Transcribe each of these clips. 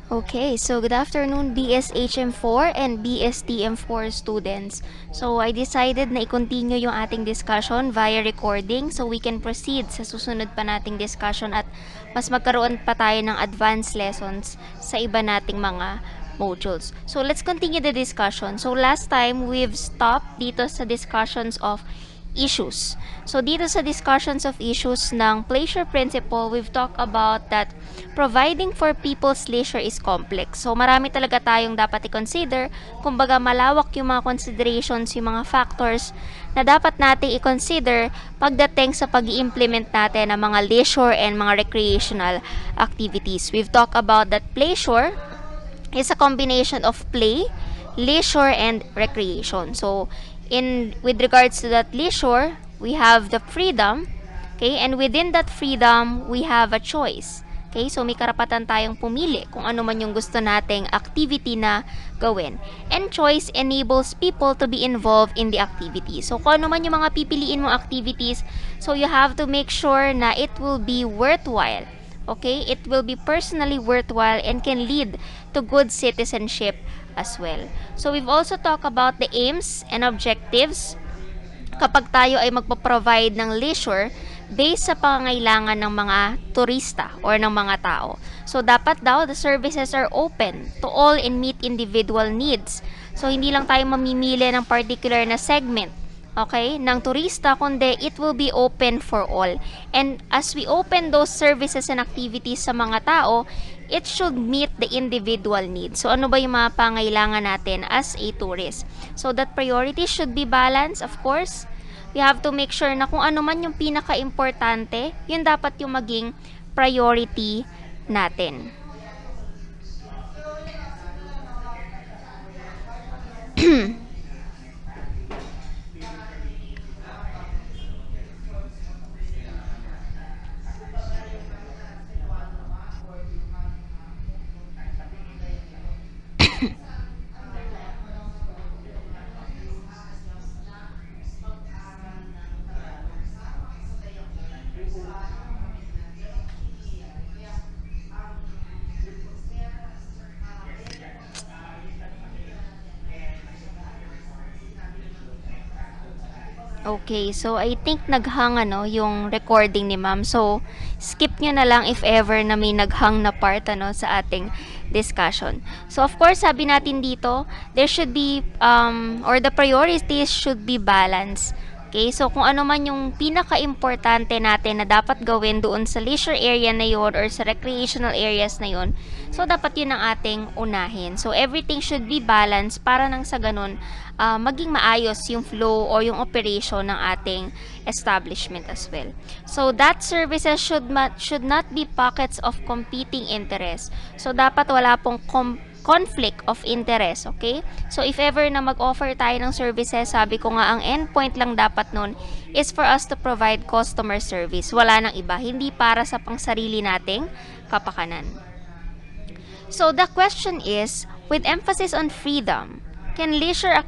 Okay, so good afternoon BSHM4 and BSTM4 students. So I decided na i-continue yung ating discussion via recording so we can proceed sa susunod pa nating discussion at mas magkaroon pa tayo ng advanced lessons sa iba nating mga modules. So let's continue the discussion. So last time we've stopped dito sa discussions of issues. So dito sa discussions of issues ng Pleisure Principle, we've talked about that providing for people's leisure is complex. So marami talaga tayong dapat i-consider. Kumbaga malawak yung mga considerations, yung mga factors na dapat nating i-consider pagdating sa pag-i-implement natin ng mga leisure and mga recreational activities. We've talked about that pleasure is a combination of play, leisure, and recreation. So, with regards to that leisure, we have the freedom, okay? And within that freedom, we have a choice. Okay? So, may karapatan tayong pumili kung ano man yung gusto nating activity na gawin. And choice enables people to be involved in the activity. So, kung ano man yung mga pipiliin mong activities, so you have to make sure na it will be worthwhile. Okay? It will be personally worthwhile and can lead to good citizenship as well. So we've also talked about the aims and objectives kapag tayo ay magpo-provide ng leisure based sa pangangailangan ng mga turista or ng mga tao. So dapat daw the services are open to all and meet individual needs. So hindi lang tayo mamimili ng particular na segment, okay, ng turista, kundi it will be open for all. And as we open those services and activities sa mga tao, it should meet the individual needs. So ano ba yung mga pangailangan natin as a tourist? So that priority should be balanced, of course. We have to make sure na kung ano man yung pinaka-importante, yun dapat yung maging priority natin. Okay, so I think naghang yung recording ni ma'am. So, skip nyo na lang if ever na may naghang na part sa ating discussion. So, of course, sabi natin dito, there should be, or the priorities should be balanced. Okay, so kung ano man yung pinaka-importante natin na dapat gawin doon sa leisure area na yon or sa recreational areas na yon, so dapat yun ang ating unahin. So everything should be balanced para nang sa ganun, maging maayos yung flow or yung operation ng ating establishment as well. So that services should not be pockets of competing interest. So dapat wala pong conflict of interest, okay? So, if ever na mag-offer tayo ng services, sabi ko nga, ang endpoint lang dapat nun is for us to provide customer service. Wala nang iba. Hindi para sa pangsarili nating kapakanan. So, the question is, with emphasis on freedom, can leisure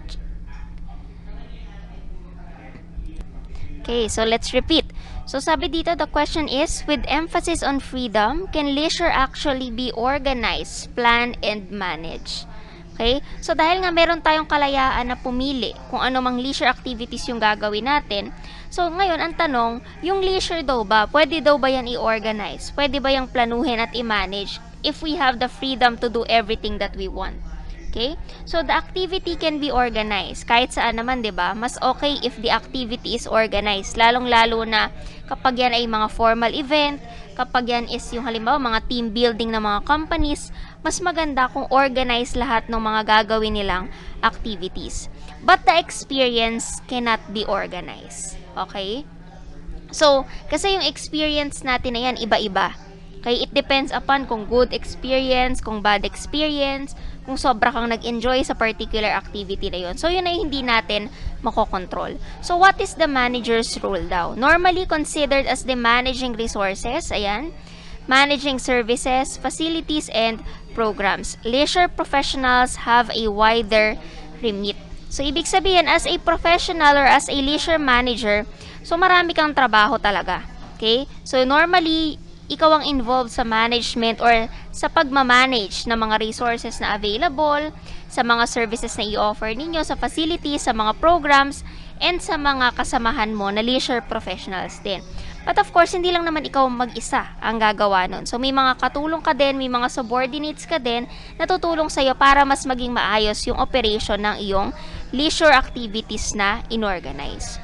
Okay, so let's repeat. So sabi dito, the question is, with emphasis on freedom, can leisure actually be organized, planned, and managed? Okay? So dahil nga meron tayong kalayaan na pumili kung ano mang leisure activities yung gagawin natin, so ngayon ang tanong, yung leisure daw ba, pwede daw ba yan i-organize? Pwede ba yung planuhin at i-manage if we have the freedom to do everything that we want? Okay? So, the activity can be organized. Kahit saan naman, di ba? Mas okay if the activity is organized. Lalong-lalo na kapag yan ay mga formal event, kapag yan is yung halimbawa mga team building ng mga companies, mas maganda kung organized lahat ng mga gagawin nilang activities. But the experience cannot be organized. Okay? So, kasi yung experience natin na yan, iba-iba. Okay, it depends upon kung good experience, kung bad experience, kung sobra kang nag-enjoy sa particular activity na yun. So, yun ay hindi natin makokontrol. So, what is the manager's role daw? Normally considered as the managing resources, ayan, managing services, facilities, and programs. Leisure professionals have a wider remit. So, ibig sabihin, as a professional or as a leisure manager, so marami kang trabaho talaga. Okay? So, normally, ikaw ang involved sa management or sa pagmamanage ng mga resources na available, sa mga services na i-offer ninyo, sa facilities, sa mga programs, and sa mga kasamahan mo na leisure professionals din. But of course, hindi lang naman ikaw mag-isa ang gagawa nun. So, may mga katulong ka din, may mga subordinates ka din na tutulong sa'yo para mas maging maayos yung operation ng iyong leisure activities na inorganize.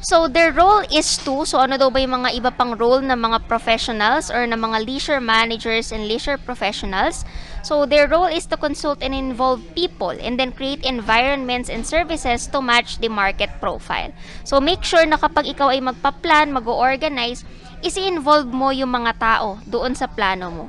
So, their role is to, so ano daw ba yung mga iba pang role ng mga professionals or ng mga leisure managers and leisure professionals? So, their role is to consult and involve people and then create environments and services to match the market profile. So, make sure na kapag ikaw ay magpa-plan, mag-organize, isi-involve mo yung mga tao doon sa plano mo.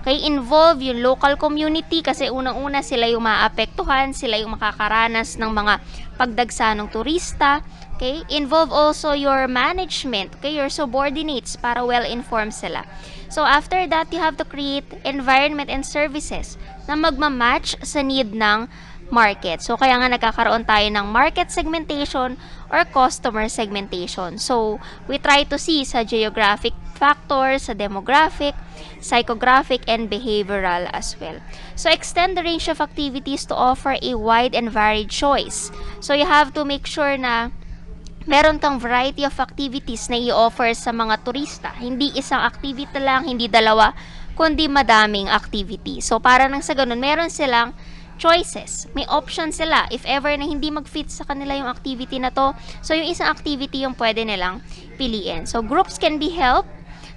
Okay, involve yung local community kasi unang-una sila yung maapektuhan, sila yung makakaranas ng mga pagdagsa ng turista. Okay, involve also your management, okay, your subordinates para well-informed sila. So after that, you have to create environment and services na magmamatch sa need ng market. So kaya nga nagkakaroon tayo ng market segmentation or customer segmentation. So we try to see sa geographic factors, sa demographic, psychographic, and behavioral as well. So extend the range of activities to offer a wide and varied choice. So you have to make sure na meron kang variety of activities na i-offer sa mga turista. Hindi isang activity lang, hindi dalawa, kundi madaming activity. So, para nang sa ganun, meron silang choices. May option sila. If ever na hindi mag-fit sa kanila yung activity na to, so yung isang activity yung pwede nilang piliin. So, groups can be helped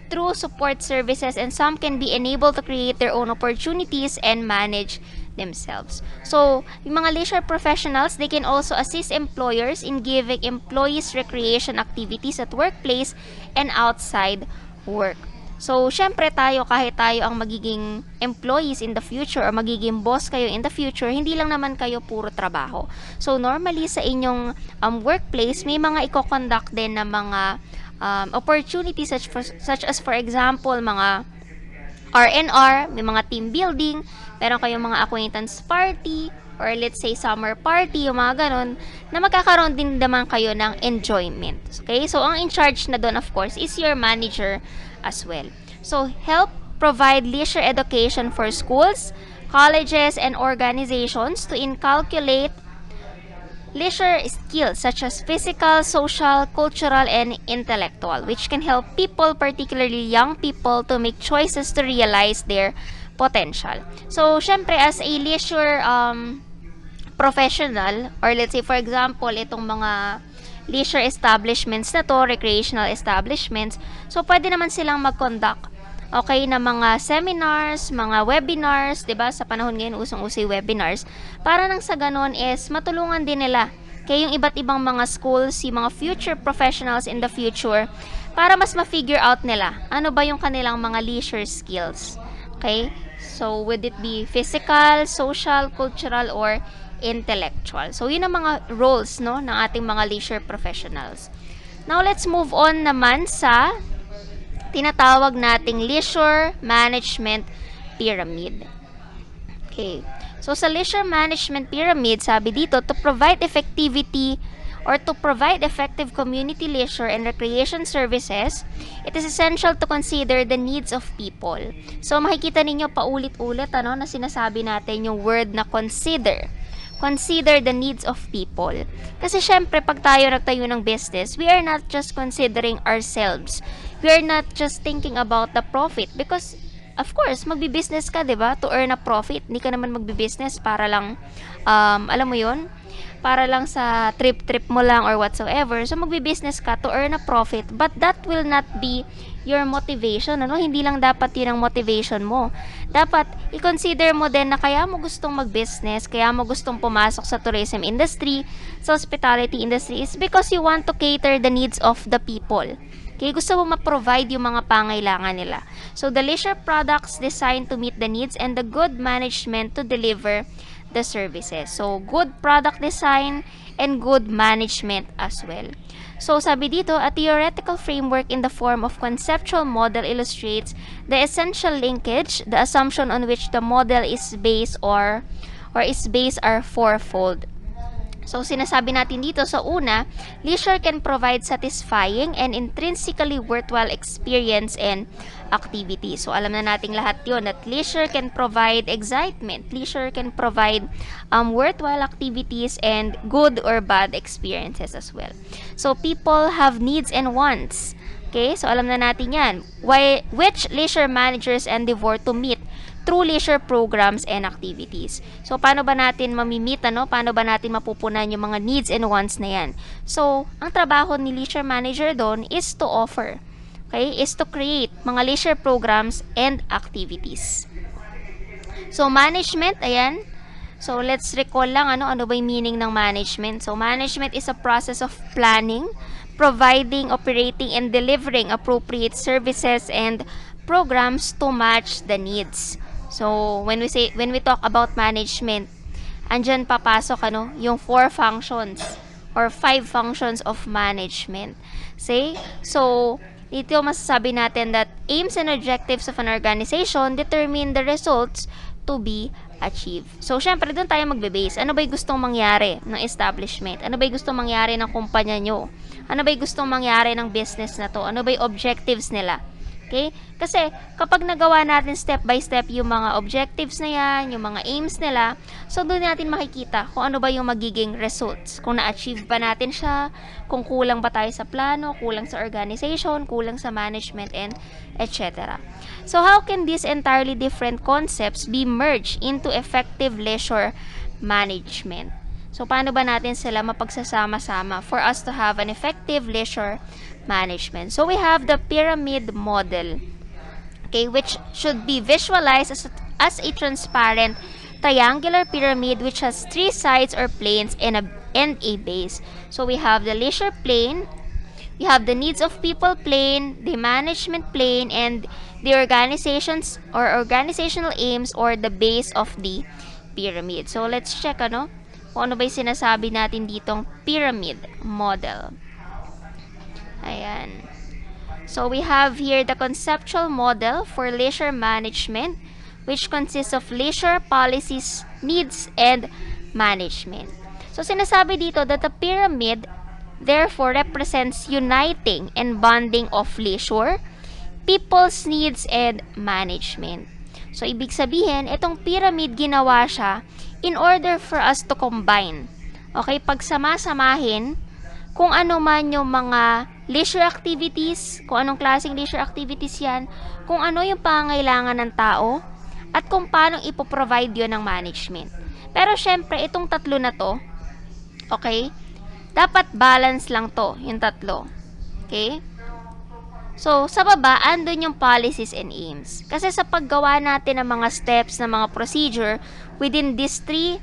through support services and some can be enabled to create their own opportunities and manage themselves. So, yung mga leisure professionals, they can also assist employers in giving employees recreation activities at workplace and outside work. So, syempre tayo, kahit tayo ang magiging employees in the future or magiging boss kayo in the future, hindi lang naman kayo puro trabaho. So, normally sa inyong workplace, may mga i-conduct din na mga opportunities such as for example, mga R&R, may mga team building, meron kayong mga acquaintance party, or let's say summer party, yung mga ganun, na magkakaroon din naman kayo ng enjoyment. Okay? So, ang in charge na doon, of course, is your manager as well. So, help provide leisure education for schools, colleges, and organizations to inculcate leisure skills such as physical, social, cultural, and intellectual, which can help people, particularly young people, to make choices to realize their potential. So, syempre, as a leisure professional, or let's say, for example, itong mga leisure establishments na to, recreational establishments, so pwede naman silang mag-conduct na mga seminars, mga webinars, 'di ba? Sa panahon ngayon usong-uso yung webinars para nang sa ganon is matulungan din nila yung iba't ibang mga schools, yung mga future professionals in the future para mas ma-figure out nila ano ba yung kanilang mga leisure skills. Okay? So, would it be physical, social, cultural, or intellectual? So, yun ang mga roles, no, ng ating mga leisure professionals. Now, let's move on naman sa tinatawag nating leisure management pyramid. Okay. So, sa leisure management pyramid, sabi dito, to provide effectivity or to provide effective community leisure and recreation services, it is essential to consider the needs of people. So, makikita ninyo paulit-ulit na sinasabi natin yung word na consider. Consider the needs of people. Kasi syempre, pag tayo nagtayo ng business, we are not just considering ourselves. We are not just thinking about the profit because, of course, magbi-business ka, 'di ba? To earn a profit. Hindi ka naman magbi-business para lang, alam mo 'yon? Para lang sa trip mo lang or whatsoever. So, magbi-business ka to earn a profit, but that will not be your motivation, Hindi lang dapat 'yun ang motivation mo. Dapat i-consider mo din na kaya mo gustong mag-business, kaya mo gustong pumasok sa tourism industry, sa hospitality industry is because you want to cater the needs of the people. Okay, gusto mo ma-provide yung mga pangailangan nila. So, the leisure products designed to meet the needs and the good management to deliver the services. So, good product design and good management as well. So, sabi dito, a theoretical framework in the form of conceptual model illustrates the essential linkage, the assumption on which the model is based or is based are fourfold. So, sinasabi natin dito sa una, leisure can provide satisfying and intrinsically worthwhile experience and activity. So, alam na nating lahat yun that leisure can provide excitement. Leisure can provide worthwhile activities and good or bad experiences as well. So, people have needs and wants. Okay? So, alam na natin yan. Which leisure managers endeavor to meet through leisure programs and activities. So, paano ba natin mamimit, Paano ba natin mapupunan yung mga needs and wants na yan? So, ang trabaho ni leisure manager doon is to offer. Okay? Is to create mga leisure programs and activities. So, management, ayan. So, let's recall lang, ano ba yung meaning ng management? So, management is a process of planning, providing, operating, and delivering appropriate services and programs to match the needs. So, when we talk about management, andyan papasok yung 4 functions or 5 functions of management. So, dito masasabi natin that aims and objectives of an organization determine the results to be achieved. So, syempre, doon tayo magbe-base. Ano ba'y gustong mangyari ng establishment? Ano ba'y gustong mangyari ng kumpanya nyo? Ano ba'y gustong mangyari ng business na to? Ano ba'y objectives nila? Okay? Kasi kapag nagawa natin step by step yung mga objectives na yan, yung mga aims nila, so doon natin makikita kung ano ba yung magiging results. Kung na-achieve ba natin siya, kung kulang ba tayo sa plano, kulang sa organization, kulang sa management, and etc. So how can these entirely different concepts be merged into effective leisure management? So paano ba natin sila mapagsasama-sama for us to have an effective leisure management? So we have the pyramid model, okay, which should be visualized as a transparent triangular pyramid which has 3 sides or planes and a base. So we have the leisure plane, we have the needs of people plane, the management plane, and the organizations or organizational aims or the base of the pyramid. So let's check kung ano ba yung sinasabi natin ditong pyramid model. Ayan. So, we have here the conceptual model for leisure management, which consists of leisure policies, needs, and management. So, sinasabi dito that the pyramid therefore represents uniting and bonding of leisure, people's needs, and management. So, ibig sabihin, itong pyramid ginawa siya in order for us to combine. Okay, pagsama-samahin kung ano man yung mga leisure activities, kung anong klaseng leisure activities yan, kung ano yung pangangailangan ng tao, at kung paano ipoprovide yun ng management. Pero syempre, itong tatlo na to, okay, dapat balance lang to, yung tatlo. Okay? So, sa baba, andun yung policies and aims. Kasi sa paggawa natin ng mga steps, ng mga procedure, within these 3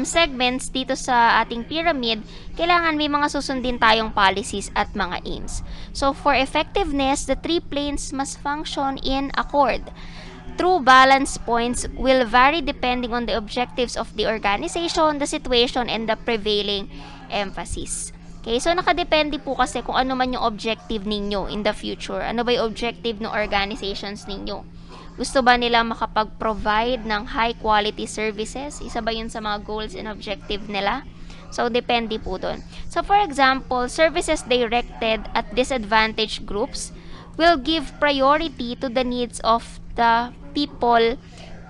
segments dito sa ating pyramid, kailangan may mga susundin tayong policies at mga aims. So, for effectiveness, the 3 planes must function in accord. True balance points will vary depending on the objectives of the organization, the situation, and the prevailing emphasis. Okay, so nakadepende po kasi kung ano man yung objective ninyo in the future. Ano ba yung objective ng organizations ninyo? Gusto ba nila makapag-provide ng high quality services? Isa ba yun sa mga goals and objective nila? So, depende po dun. So, for example, services directed at disadvantaged groups will give priority to the needs of the people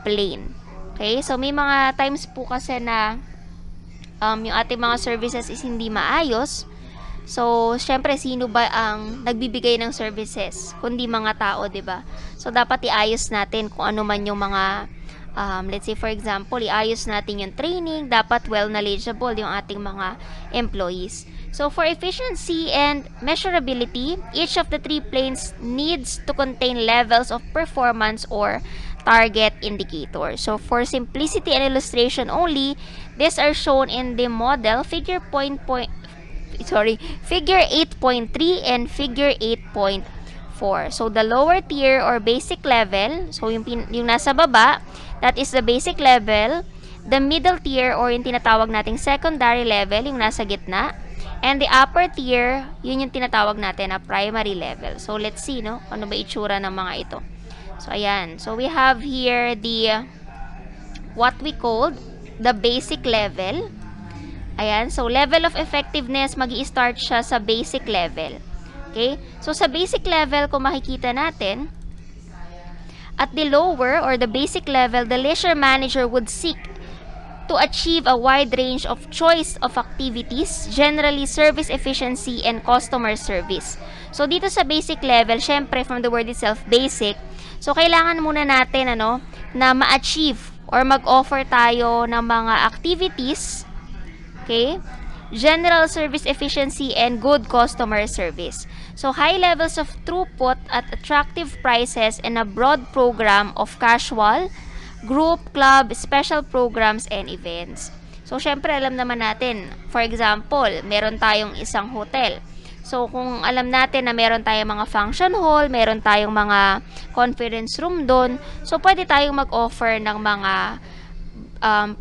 plane. Okay, so may mga times po kasi na yung ating mga services is hindi maayos. So, syempre, sino ba ang nagbibigay ng services? Kundi mga tao, 'di ba? So, dapat iayos natin kung ano man yung mga let's say for example, iayos natin yung training, dapat well knowledgeable yung ating mga employees. So, for efficiency and measurability, each of the 3 planes needs to contain levels of performance or target indicators. So, for simplicity and illustration only, these are shown in the model figure 8.3 and figure 8.4. So, the lower tier or basic level, so yung nasa baba, that is the basic level. The middle tier or yung tinatawag nating secondary level, yung nasa gitna. And the upper tier, yun yung tinatawag natin na primary level. So, let's see, ano ba itsura ng mga ito. So, ayan. So, we have here the what we called the basic level. Ayan, so level of effectiveness, magi-start siya sa basic level. Okay? So sa basic level, kung makikita natin, at the lower or the basic level, the leisure manager would seek to achieve a wide range of choice of activities, generally service efficiency and customer service. So dito sa basic level, syempre from the word itself, basic. So kailangan muna natin na ma-achieve or mag-offer tayo ng mga activities, okay? General service efficiency and good customer service. So high levels of throughput at attractive prices and a broad program of casual, group, club, special programs, and events. So, syempre, alam naman natin, for example, meron tayong isang hotel. So, kung alam natin na meron tayong mga function hall, meron tayong mga conference room doon, so pwede tayong mag-offer ng mga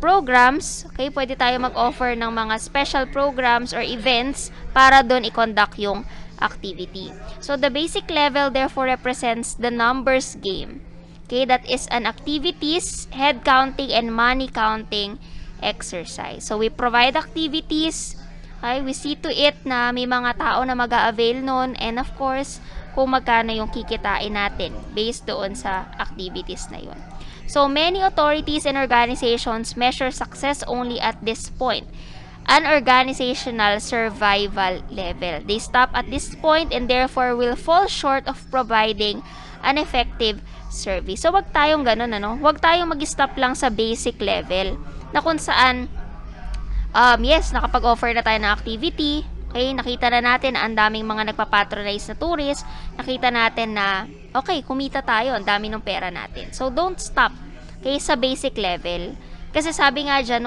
programs, okay? Pwede tayo mag-offer ng mga special programs or events para doon i-conduct yung activity. So, the basic level therefore represents the numbers game. Okay, that is an activities, head counting, and money counting exercise. So, we provide activities, okay? We see to it na may mga tao na mag-a-avail nun, and of course, kung magkano yung kikitain natin based doon sa activities na yun. So, many authorities and organizations measure success only at this point, an organizational survival level. They stop at this point and therefore will fall short of providing an effective service. So, wag tayong ganun, Wag tayong mag-stop lang sa basic level na kung saan, yes, nakapag-offer na tayo ng activity, okay, nakita na natin na ang daming mga nagpapatronize na tourist, nakita natin na, okay, kumita tayo, ang dami ng pera natin. So, don't stop, okay, sa basic level. Kasi sabi nga dyan,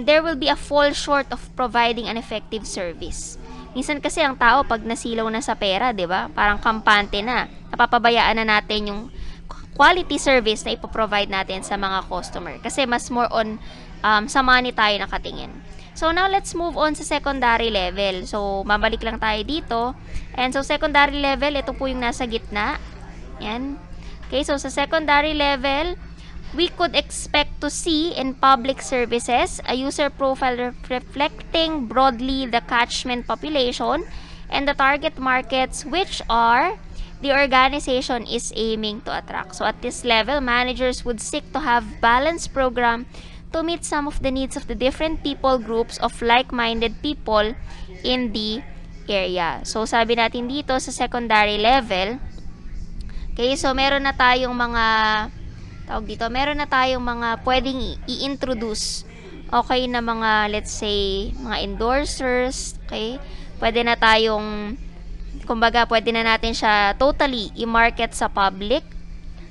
there will be a fall short of providing an effective service. Minsan kasi ang tao pag nasilaw na sa pera, 'di ba? Parang kampante na. Napapabayaan na natin yung quality service na ipo-provide natin sa mga customer kasi mas more on sa money tayo nakatingin. So now let's move on sa secondary level. So mabalik lang tayo dito. And so secondary level, ito po yung nasa gitna. Yan. Okay, so sa secondary level, we could expect to see in public services a user profile reflecting broadly the catchment population and the target markets which are the organization is aiming to attract. So at this level, managers would seek to have balanced program to meet some of the needs of the different people groups of like-minded people in the area. So sabi natin dito sa secondary level, okay, so meron na tayong mga pwedeng i-introduce, okay, na mga, let's say, mga endorsers, okay? Pwede na tayong, kumbaga, pwede na natin siya totally i-market sa public,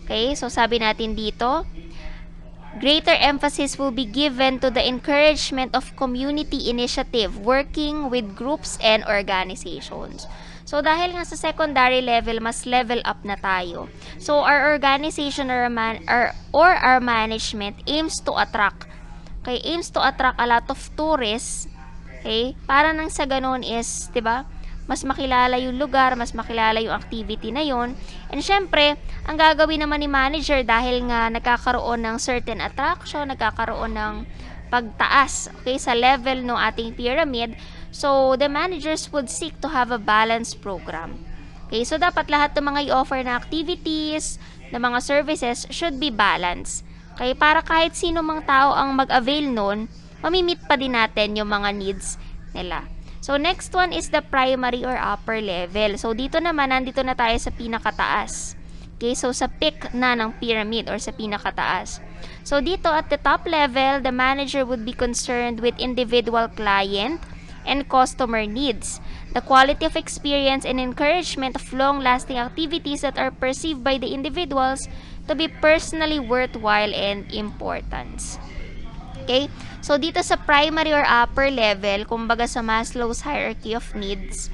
okay? So, sabi natin dito, greater emphasis will be given to the encouragement of community initiative working with groups and organizations. So, dahil nga sa secondary level, mas level up na tayo. So, our organization or our management aims to attract. Okay, aims to attract a lot of tourists. Okay, para nang sa ganun is, 'di ba? Mas makilala yung lugar, mas makilala yung activity na yon. And syempre, ang gagawin naman ni manager dahil nga nagkakaroon ng certain attraction, nagkakaroon ng pagtaas, okay, sa level ng ating pyramid. So, the managers would seek to have a balanced program. Okay, so dapat lahat ng mga i-offer na activities, na mga services should be balanced. Okay, para kahit sino mang tao ang mag-avail nun, mamimit pa din natin yung mga needs nila. So, next one is the primary or upper level. So, dito naman, nandito na tayo sa pinakataas. Okay, so sa peak na ng pyramid or sa pinakataas. So, dito at the top level, the manager would be concerned with individual client and customer needs, the quality of experience and encouragement of long-lasting activities that are perceived by the individuals to be personally worthwhile and important. Okay? So, dito sa primary or upper level, kumbaga sa Maslow's hierarchy of needs,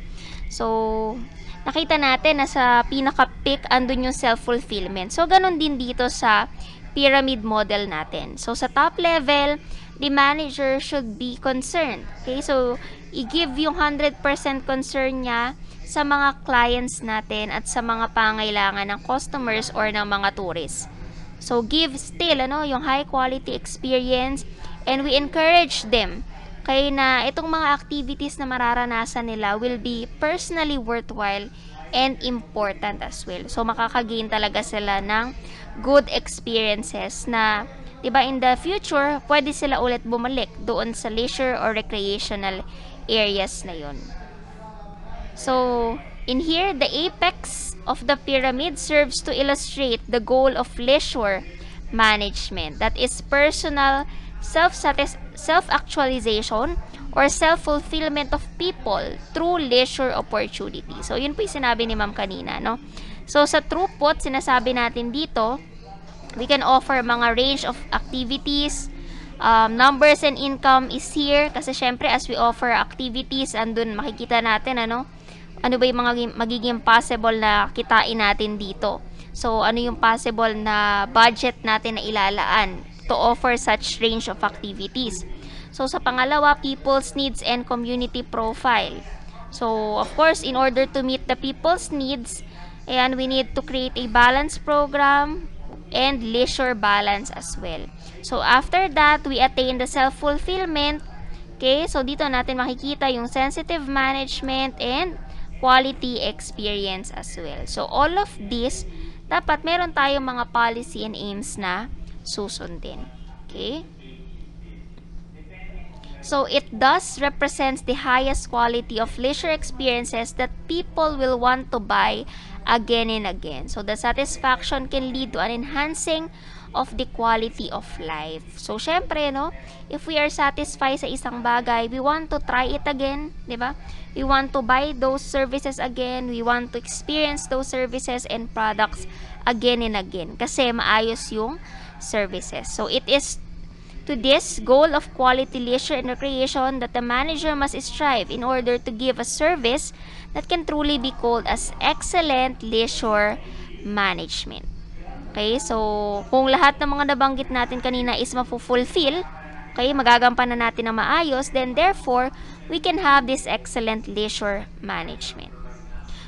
so, nakita natin na sa pinaka-peak, andun yung self-fulfillment. So, ganun din dito sa pyramid model natin. So, sa top level, the manager should be concerned. Okay? So, i-give yung 100% concern niya sa mga clients natin at sa mga pangailangan ng customers or ng mga tourists. So, give still, yung high quality experience and we encourage them, Kaya na itong mga activities na mararanasan nila will be personally worthwhile and important as well. So, makakagain talaga sila ng good experiences na, 'di ba, in the future, pwede sila ulit bumalik doon sa leisure or recreational areas na 'yon. So, in here, the apex of the pyramid serves to illustrate the goal of leisure management. That is personal self-actualization or self-fulfillment of people through leisure opportunity. So, yun po yung sinabi ni Ma'am kanina, no? So, sa throughput, sinasabi natin dito, we can offer mga range of activities. Numbers and income is here kasi syempre as we offer activities, andun makikita natin ano ba yung mga magiging possible na kitain natin dito. So, ano yung possible na budget natin na ilalaan to offer such range of activities. So, sa pangalawa, people's needs and community profile. So, of course, in order to meet the people's needs, and we need to create a balanced program and leisure balance as well. So, after that, we attain the self-fulfillment. Okay, so dito natin makikita yung sensitive management and quality experience as well. So, all of this, dapat meron tayong mga policy and aims na susundin. Okay? So, it thus represents the highest quality of leisure experiences that people will want to buy again and again. So, the satisfaction can lead to an enhancing of the quality of life. So, syempre, if we are satisfied sa isang bagay, we want to try it again, di ba? We want to buy those services again. We want to experience those services and products again and again kasi maayos yung services. So, it is to this goal of quality leisure and recreation that the manager must strive in order to give a service that can truly be called as excellent leisure management. Okay, so kung lahat ng mga nabanggit natin kanina is mafulfill, okay, magagampanan natin na maayos, then therefore, we can have this excellent leisure management.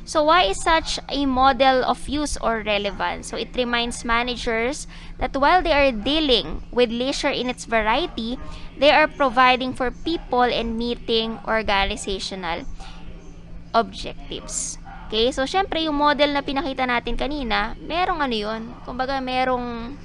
So why is such a model of use or relevant? So it reminds managers that while they are dealing with leisure in its variety, they are providing for people and meeting organizational objectives. Okay, so syempre yung model na pinakita natin kanina, merong yun, kumbaga merong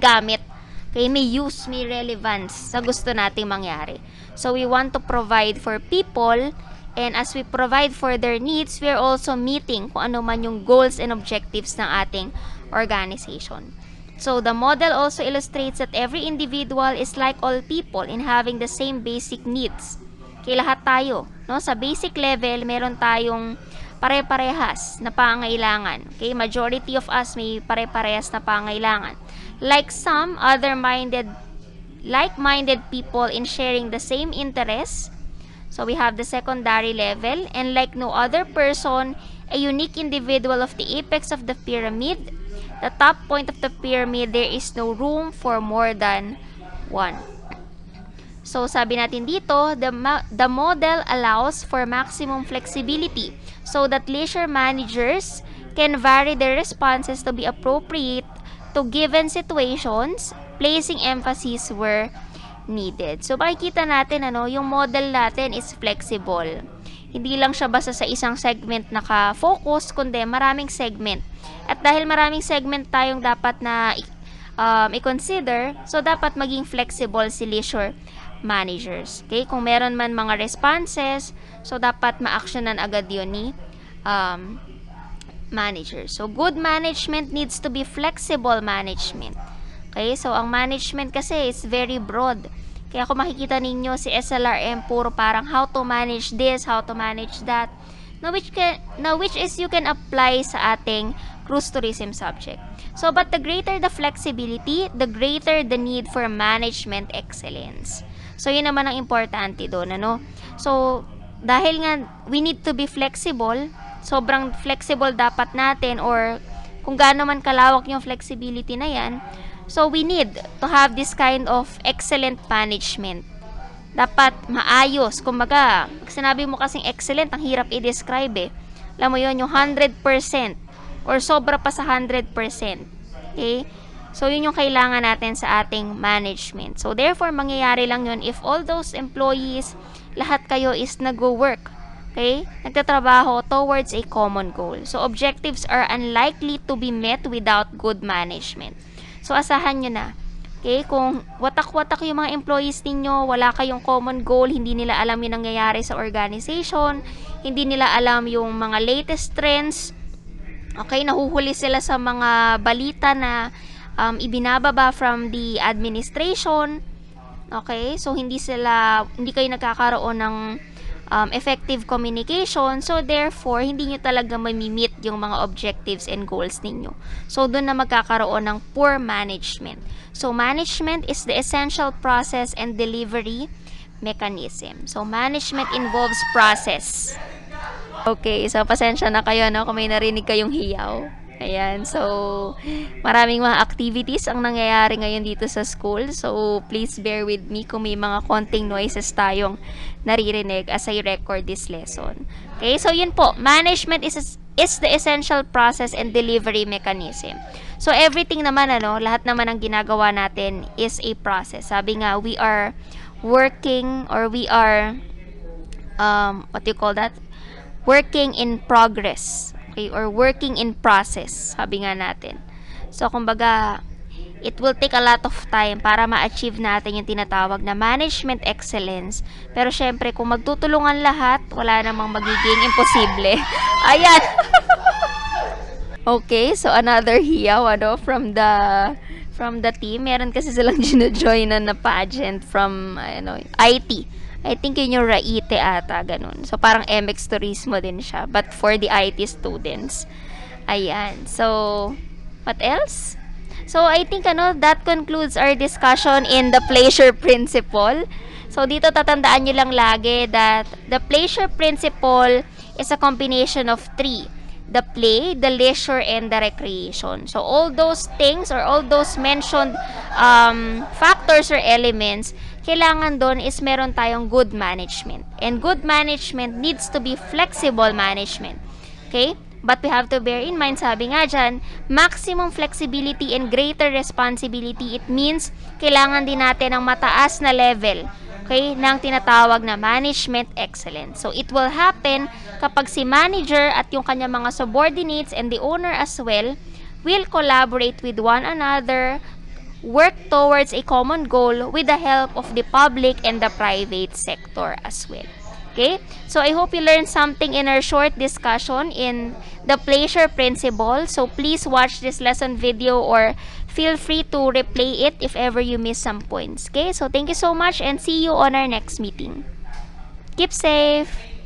gamit. Okay, may use, may relevance sa gusto nating mangyari. So we want to provide for people, and as we provide for their needs, we are also meeting kung ano man yung goals and objectives ng ating organization. So the model also illustrates that every individual is like all people in having the same basic needs. Okay, lahat tayo, sa basic level, meron tayong pare-parehas na pangailangan. Okay, majority of us may pare-parehas na pangailangan. Like some like-minded people in sharing the same interests. So we have the secondary level, and like no other person, a unique individual of the apex of the pyramid, the top point of the pyramid, there is no room for more than one. So, sabi natin dito, the model allows for maximum flexibility so that leisure managers can vary their responses to be appropriate to given situations, placing emphasis where needed. So, makikita natin, yung model natin is flexible. Hindi lang siya basta sa isang segment naka-focus, kundi maraming segment. At dahil maraming segment tayong dapat na i-consider, so dapat maging flexible si leisure managers. Okay? Kung meron man mga responses, so dapat ma-actionan agad yun ni managers. So, good management needs to be flexible management. Okay? So, ang management kasi is very broad. Kaya kung makikita ninyo si SLRM, puro parang how to manage this, how to manage that, which is you can apply sa ating cruise tourism subject. So, but the greater the flexibility, the greater the need for management excellence. So, yun naman ang importante doon, So, dahil nga, we need to be flexible, sobrang flexible dapat natin, or kung gaano man kalawak yung flexibility na yan, so, we need to have this kind of excellent management. Dapat maayos. Kumbaga, pag sinabi mo kasing excellent, ang hirap i-describe eh. Alam mo yun, yung 100% or sobra pa sa 100%. Okay? So, yun yung kailangan natin sa ating management. So, therefore, mangyayari lang yun if all those employees, lahat kayo is nag-work. Okay? Nagtatrabaho towards a common goal. So, objectives are unlikely to be met without good management. So, asahan nyo na. Okay? Kung watak-watak yung mga employees ninyo, wala kayong common goal, hindi nila alam yung nangyayari sa organization, hindi nila alam yung mga latest trends, okay, nahuhuli sila sa mga balita na ibinababa from the administration. Okay? So, hindi kayo nagkakaroon ng effective communication. So, therefore, hindi nyo talaga mamimit yung mga objectives and goals ninyo. So, doon na magkakaroon ng poor management. So, management is the essential process and delivery mechanism. So, management involves process. Okay, so pasensya na kayo, no, kung may narinig kayong hiyaw. Ayan, so maraming mga activities ang nangyayari ngayon dito sa school. So please bear with me kung may mga konting noises tayong naririnig as I record this lesson. Okay, so yun po, management is the essential process and delivery mechanism. So everything naman, lahat naman ang ginagawa natin is a process. Sabi nga, we are working, or we are what do you call that? Working in progress. Okay, or working in process, sabi nga natin. So, kumbaga, it will take a lot of time para ma-achieve natin yung tinatawag na management excellence. Pero, syempre, kung magtutulungan lahat, wala namang magiging imposible. Ayan! Okay, so another hiyaw, from the team. Meron kasi silang gino-join na pageant from, IT. I think yun yung Raite ata, ganun. So, parang MX Turismo din siya, but for the IT students. Ayan. So, what else? So, I think, that concludes our discussion in the Pleisure Principle. So, dito tatandaan nyo lang lagi that the Pleisure Principle is a combination of three: the play, the leisure, and the recreation. So, all those things, or all those mentioned factors or elements, kailangan doon is meron tayong good management. And good management needs to be flexible management. Okay? But we have to bear in mind, sabi nga dyan, maximum flexibility and greater responsibility. It means, kailangan din natin ng mataas na level, okay, ng tinatawag na management excellence. So, it will happen kapag si manager at yung kanya mga subordinates and the owner as well will collaborate with one another, work towards a common goal with the help of the public and the private sector as well. Okay? So, I hope you learned something in our short discussion in the Pleisure Principle. So, please watch this lesson video or feel free to replay it if ever you miss some points. Okay? So, thank you so much and see you on our next meeting. Keep safe!